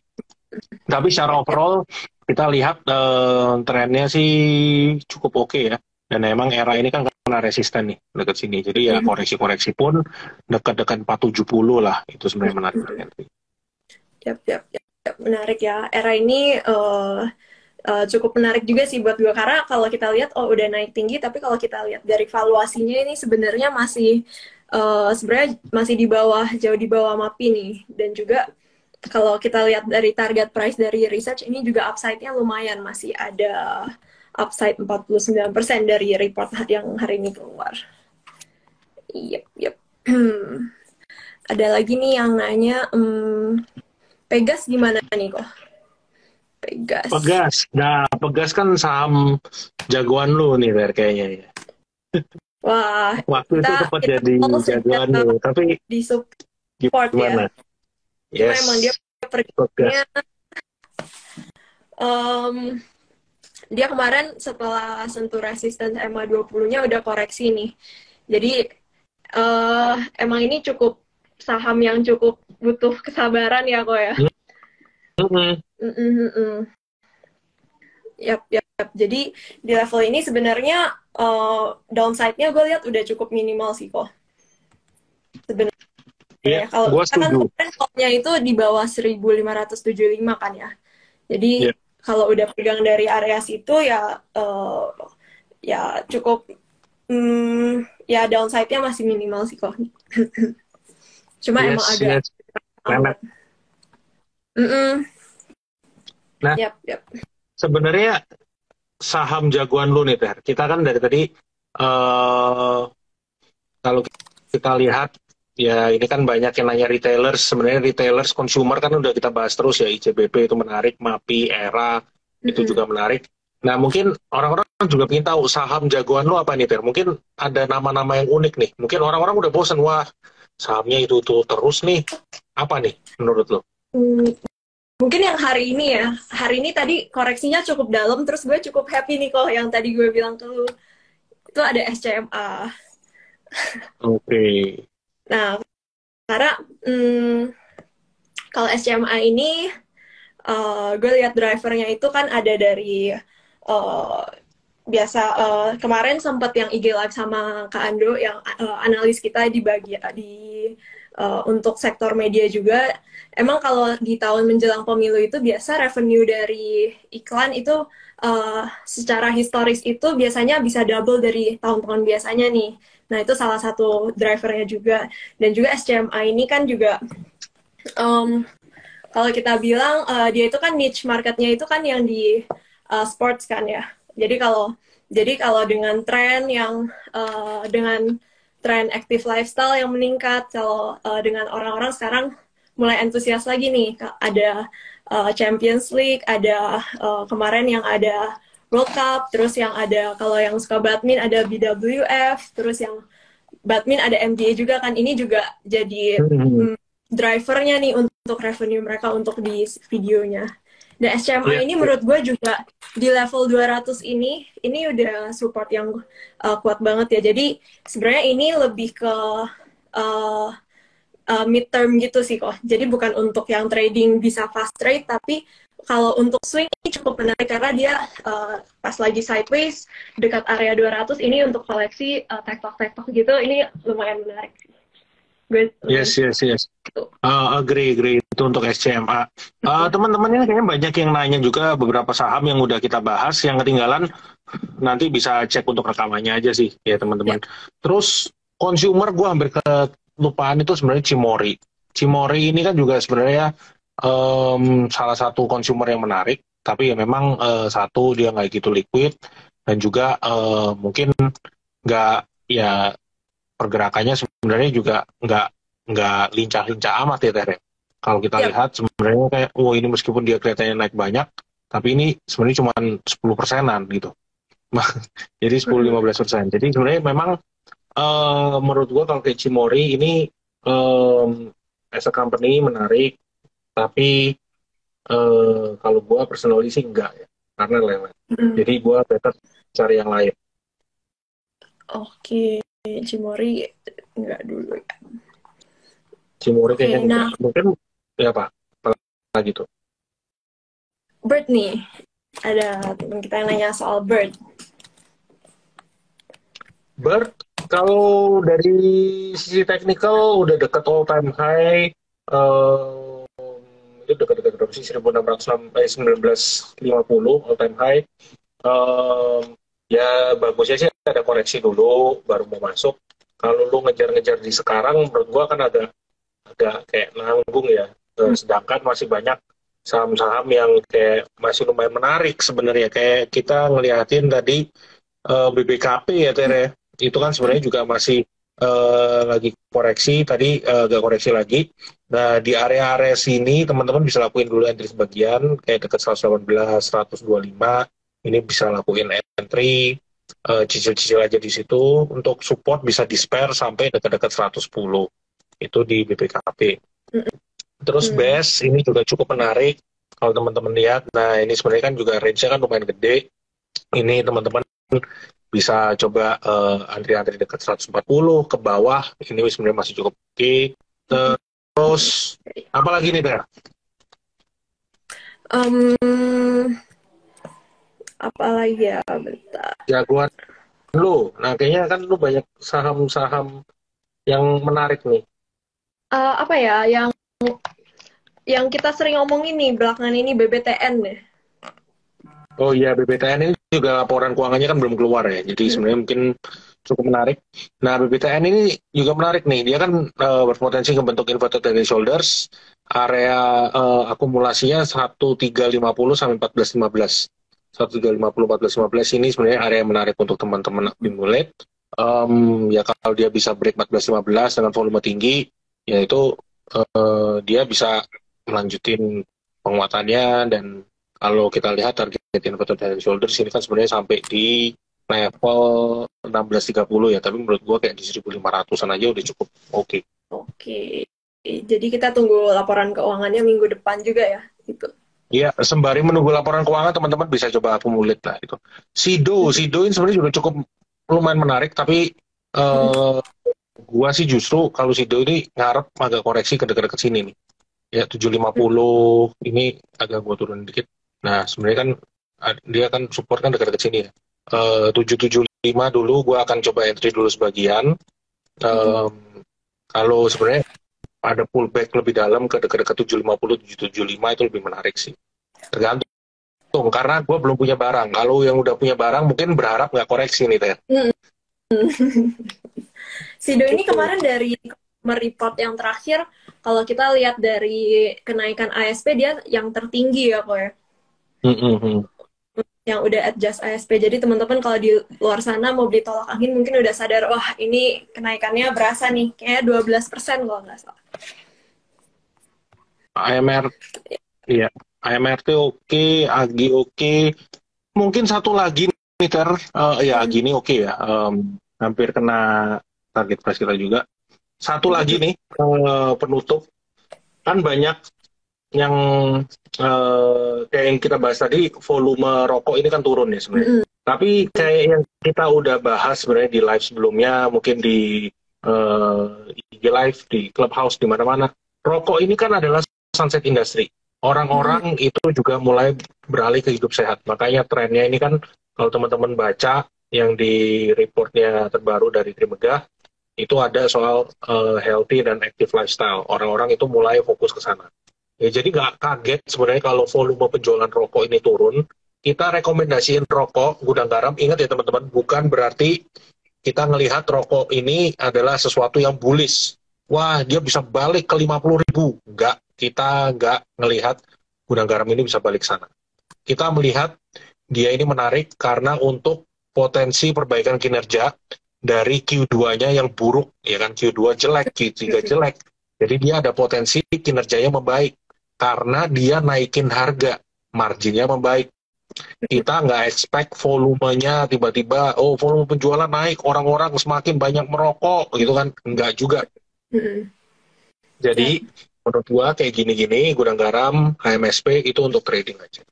A: Tapi secara overall kita lihat trennya sih cukup oke ya. Dan emang era ini kan kena resisten nih dekat sini. Jadi ya koreksi-koreksi pun dekat-dekat 470 lah. Itu sebenarnya menarik untuk entry.
B: Yap, yap, yap, yap. Menarik ya. Era ini cukup menarik juga sih buat gue karena kalau kita lihat oh udah naik tinggi tapi kalau kita lihat dari valuasinya ini sebenarnya masih sebenarnya masih di bawah jauh di bawah MAPI nih dan juga kalau kita lihat dari target price dari research ini juga upside-nya lumayan masih ada upside 49% dari report yang hari ini keluar. Yep. Ada lagi nih yang nanya, Pegas gimana nih kok?
A: Pegas. Nah, Pegas kan saham jagoan lu nih, Ter, kayaknya ya.
B: Wah,
A: Waktu itu sempat jadi jagoan lu, tapi
B: di support
A: gimana?
B: Ya. Cuma
A: Yes.
B: emang dia perginya dia kemarin setelah sentuh resistance MA20-nya udah koreksi nih. Jadi emang ini cukup saham yang cukup butuh kesabaran ya kok ya. Yap. Jadi di level ini sebenarnya downside-nya gue lihat udah cukup minimal sih kok. Sebenarnya kalau kan kemarin itu di bawah 1575 kan ya. Jadi kalau udah pegang dari area situ ya cukup ya downside-nya masih minimal sih kok. Cuma emang agak
A: Nah, sebenarnya saham jagoan lu nih, Ter. Kita kan dari tadi kalau kita lihat ya ini kan banyak yang nanya retailers. Sebenarnya retailers, consumer kan udah kita bahas terus ya. ICBP itu menarik, MAPI, ERA itu juga menarik. Nah, mungkin orang-orang juga ingin tahu saham jagoan lu apa nih, Ter? Mungkin ada nama-nama yang unik nih. Mungkin orang-orang udah bosan, wah sahamnya itu tuh terus nih. Apa nih menurut lo?
B: Mungkin yang hari ini ya. Hari ini tadi koreksinya cukup dalam, terus gue cukup happy nih kok yang tadi gue bilang ke lu. Itu ada SCMA.
A: Oke.
B: Nah, karena kalau SCMA ini gue lihat drivernya itu kan ada dari biasa kemarin sempat yang IG Live sama Kak Ando yang analis kita untuk sektor media juga. Emang kalau di tahun menjelang pemilu itu biasa revenue dari iklan itu secara historis itu biasanya bisa double dari tahun-tahun biasanya nih. Nah itu salah satu drivernya juga. Dan juga SCMA ini kan juga kalau kita bilang dia itu kan niche marketnya itu kan yang di sports kan ya. Jadi kalau dengan tren yang dengan tren active lifestyle yang meningkat, kalau dengan orang-orang sekarang mulai antusias lagi nih, ada Champions League, ada kemarin yang ada World Cup, terus yang ada kalau yang suka badminton ada BWF, terus yang badminton ada MGA juga kan, ini juga jadi drivernya nih untuk revenue mereka untuk di videonya. Dan SCMA ini menurut gue juga di level 200 ini udah support yang kuat banget ya. Jadi sebenarnya ini lebih ke midterm gitu sih kok. Jadi bukan untuk yang trading bisa fast trade, tapi kalau untuk swing ini cukup menarik karena dia pas lagi sideways dekat area 200 ini untuk koleksi tektok gitu, ini lumayan menarik.
A: Yes. Agree. Itu untuk SCMA. Teman-teman ini kayaknya banyak yang nanya juga beberapa saham yang udah kita bahas. Yang ketinggalan nanti bisa cek untuk rekamannya aja sih ya teman-teman. Terus consumer gue hampir kelupaan itu sebenarnya Cimori. Cimori ini kan juga sebenarnya salah satu consumer yang menarik. Tapi ya memang satu dia nggak gitu liquid dan juga mungkin nggak ya pergerakannya sebenarnya juga nggak lincah-lincah amat ya Tere. Kalau kita lihat sebenarnya kayak, ini meskipun dia kelihatannya naik banyak, tapi ini sebenarnya cuma 10%-an gitu. Jadi 10-15%. Jadi sebenarnya memang menurut gua kalau kayak Cimori ini as a company menarik, tapi kalau gua personally sih enggak ya, karena lewat. Jadi gua better cari yang lain.
B: Oke. Cimori enggak dulu ya.
A: Cimori kayaknya enggak. Mungkin ya Pak, apa gitu.
B: Bird nih. Ada teman kita yang nanya soal Bird.
A: Bird, kalau dari sisi technical udah dekat all time high, itu dekat-dekat berapa sih? 1950 all time high. Ya bagusnya sih ada koreksi dulu baru mau masuk. Kalau lu ngejar-ngejar di sekarang menurut gua kan agak kayak nanggung ya. Sedangkan masih banyak saham-saham yang kayak masih lumayan menarik sebenarnya. Kayak kita ngeliatin tadi BBKP ya Tere, itu kan sebenarnya juga masih lagi koreksi, tadi agak koreksi lagi. Nah di area-area sini teman-teman bisa lakuin dulu entry sebagian, kayak dekat 118, 125, ini bisa lakuin entry, cicil-cicil aja di situ. Untuk support bisa di spare sampai dekat-dekat 110, itu di BBKP. Terus BES ini juga cukup menarik kalau teman-teman lihat. Nah ini sebenarnya kan juga range-nya kan lumayan gede. Ini teman-teman bisa coba antri-antri dekat 140 ke bawah. Ini sebenarnya masih cukup oke. Terus apa lagi nih Ter?
B: Apalagi ya, bentar.
A: Jagoan lu. Nah kayaknya kan lu banyak saham-saham yang menarik nih.
B: Apa ya yang kita sering ngomongin nih belakangan ini BBTN deh.
A: Oh iya, BBTN ini juga laporan keuangannya kan belum keluar ya, jadi sebenarnya mungkin cukup menarik. Nah, BBTN ini juga menarik nih, dia kan berpotensi membentuk inverted head and shoulders, area akumulasinya 1350 sampai 1415. 1350, 1415 ini sebenarnya area yang menarik untuk teman-teman accumulate. Ya kalau dia bisa break 1415 dengan volume tinggi, ya itu dia bisa melanjutin penguatannya. Dan kalau kita lihat target inverted head and shoulders ini kan sebenarnya sampai di level 1630 ya, tapi menurut gua kayak di 1500-an aja udah cukup oke.
B: Oke. Jadi kita tunggu laporan keuangannya minggu depan juga ya, gitu.
A: Iya, sembari menunggu laporan keuangan teman-teman bisa coba accumulate lah itu. Sido ini sebenarnya juga cukup lumayan menarik, tapi gua sih justru kalau Sido ini ngarep agak koreksi ke dekat-dekat sini nih. Ya 750 ini agak gua turun dikit. Nah, sebenarnya kan dia kan support kan dekat-dekat sini ya. 775 dulu gue akan coba entry dulu sebagian. Kalau sebenarnya ada pullback lebih dalam ke dekat-dekat 750, 775 itu lebih menarik sih. Tergantung karena gue belum punya barang. Kalau yang udah punya barang mungkin berharap nggak koreksi nih Ter.
B: Sido ini kemarin dari report yang terakhir, kalau kita lihat dari kenaikan ASP dia yang tertinggi ya kok ya. Yang udah adjust ASP. Jadi teman-teman kalau di luar sana mau beli tolak angin mungkin udah sadar, wah ini kenaikannya berasa nih, kayak 12% kalau nggak salah.
A: AMR, iya. AMRT oke, AGI oke. Mungkin satu lagi nih Ter, ya AGI ini oke ya. Hampir kena target price kita juga. Satu lagi nih, penutup. Kan banyak yang kayak yang kita bahas tadi, volume rokok ini kan turun ya sebenarnya. Tapi kayak yang kita udah bahas sebenarnya di live sebelumnya, mungkin di IG Live, di Clubhouse, di mana-mana. Rokok ini kan adalah sunset industry. Orang-orang itu juga mulai beralih ke hidup sehat. Makanya trennya ini kan kalau teman-teman baca yang di reportnya terbaru dari Trimegah, itu ada soal healthy dan active lifestyle. Orang-orang itu mulai fokus ke sana. Ya, jadi nggak kaget sebenarnya kalau volume penjualan rokok ini turun. Kita rekomendasiin rokok Gudang Garam. Ingat ya teman-teman, bukan berarti kita ngelihat rokok ini adalah sesuatu yang bullish. Wah, dia bisa balik ke 50.000. Nggak, kita nggak ngelihat Gudang Garam ini bisa balik sana. Kita melihat dia ini menarik karena untuk potensi perbaikan kinerja dari Q2-nya yang buruk, ya kan, Q2 jelek, Q3 jelek. Jadi dia ada potensi kinerjanya membaik. Karena dia naikin harga, marginnya membaik. Kita nggak expect volumenya tiba-tiba, oh volume penjualan naik, orang-orang semakin banyak merokok, gitu kan. Nggak juga. Jadi, menurut gua kayak gini-gini, Gudang Garam, HMSP, itu untuk trading aja.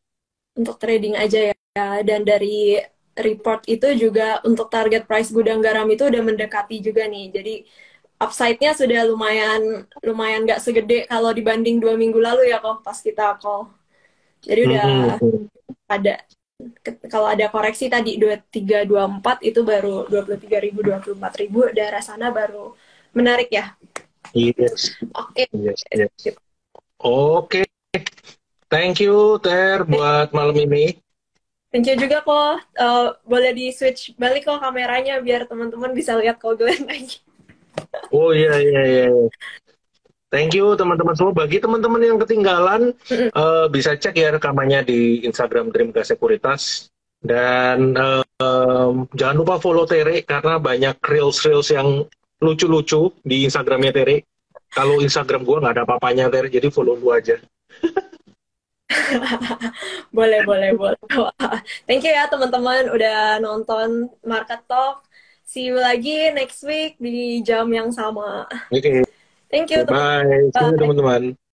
B: Untuk trading aja ya. Dan dari report itu juga untuk target price Gudang Garam itu udah mendekati juga nih. Jadi, upside-nya sudah lumayan nggak segede kalau dibanding 2 minggu lalu ya kok pas kita call. Jadi udah ada, kalau ada koreksi tadi 23, 24 itu baru 23.000, 24.000, daerah sana baru menarik ya.
A: Yes.
B: Oke.
A: Yes. Oke. Thank you Ter buat malam ini.
B: Thank you juga kok. Boleh di switch balik kok kameranya biar teman-teman bisa lihat kok Glenn lagi.
A: Oh iya. Thank you teman-teman semua. Bagi teman-teman yang ketinggalan, bisa cek ya rekamannya di Instagram Dreamka Sekuritas. Dan jangan lupa follow Tere karena banyak reels-reels yang lucu-lucu di Instagramnya Tere. Kalau Instagram gue nggak ada apa-apanya Tere, jadi follow lu aja.
B: Boleh, boleh, boleh. Wah, thank you ya teman-teman udah nonton Market Talk. See you lagi next week di jam yang sama.
A: Oke,
B: Thank you
A: bye. See you
B: teman-teman.
A: teman-teman.